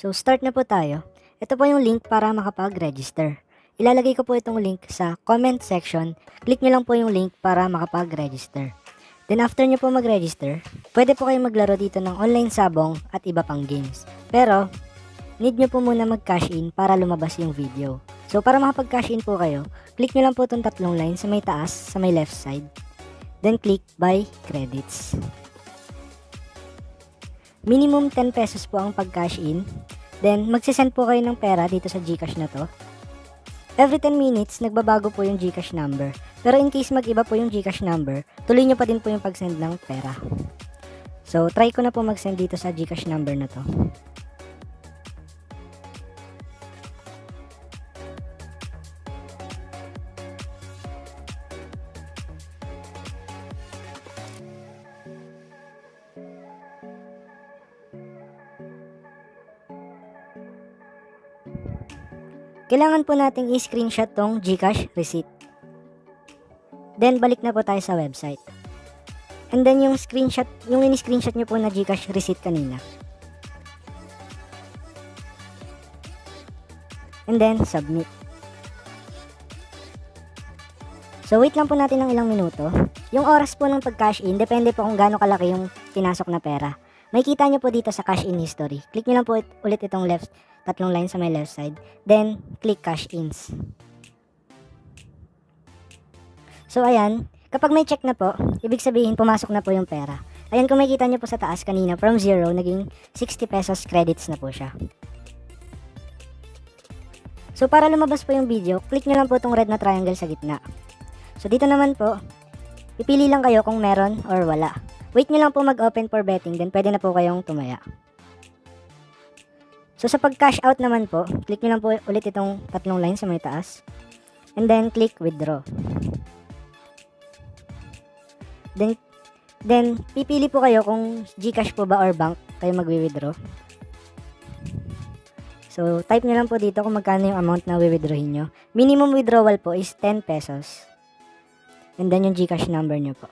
So, start na po tayo. Ito po yung link para makapag-register. Ilalagay ko po itong link sa comment section. Click nyo lang po yung link para makapag-register. Then after nyo po mag-register, pwede po kayong maglaro dito ng online sabong at iba pang games. Pero, need nyo po muna mag-cash in para lumabas yung video. So, para makapag-cash in po kayo, click nyo lang po itong tatlong line sa may taas, sa may left side. Then click buy credits. Minimum 10 pesos po ang pag-cash in. Then, magsisend po kayo ng pera dito sa GCash na to. Every 10 minutes, nagbabago po yung GCash number. Pero in case mag-iba po yung GCash number, tuloy nyo pa din po yung pag-send ng pera. So, try ko na po mag-send dito sa GCash number na to. Kailangan po nating i-screenshot tong GCash receipt. Then, balik na po tayo sa website. And then, yung in-screenshot nyo po na GCash receipt kanina. And then, submit. So, wait lang po natin ng ilang minuto. Yung oras po ng pag-cash in, depende po kung gaano kalaki yung pinasok na pera. May kita nyo po dito sa cash in history. Click nyo lang po ulit itong tatlong line sa may left side. Then, click cash ins. So, ayan. Kapag may check na po, ibig sabihin pumasok na po yung pera. Ayan, kung makikita nyo po sa taas kanina, from 0, naging 60 pesos credits na po siya. So, para lumabas po yung video, click nyo lang po itong red na triangle sa gitna. So, dito naman po, pipili lang kayo kung meron or wala. Wait nyo lang po mag-open for betting, then pwede na po kayong tumaya. So, sa pag-cash out naman po, click nyo lang po ulit itong tatlong line sa may taas. And then, click withdraw. Then, pipili po kayo kung GCash po ba or bank kayo magwi-withdraw. So, type nyo lang po dito kung magkano yung amount na withdrawin nyo. Minimum withdrawal po is 10 pesos. And then, yung GCash number nyo po.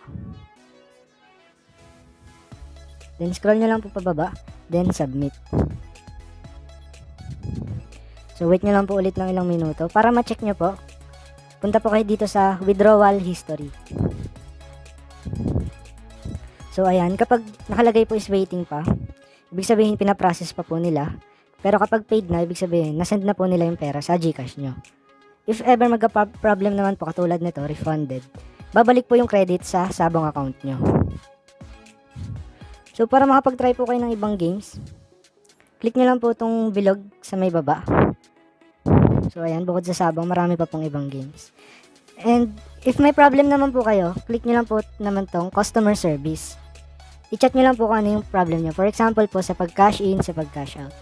Then, scroll nyo lang po pababa. Then, submit. So, wait nyo lang po ulit ng ilang minuto. Para ma-check nyo po, punta po kayo dito sa withdrawal history. So, ayan. Kapag nakalagay po is waiting pa, ibig sabihin pinaprocess pa po nila. Pero kapag paid na, ibig sabihin, nasend na po nila yung pera sa GCash nyo. If ever magka-problem naman po katulad nito, refunded, babalik po yung credit sa sabong account nyo. So, para makapag-try po kayo ng ibang games, click nyo lang po itong bilog sa may baba. So, ayan, bukod sa sabong, marami pa pong ibang games. And, if may problem naman po kayo, click nyo lang po naman tong customer service. I-chat nyo lang po kung ano yung problem nyo. For example po, sa pag-cash in, sa pag-cash out.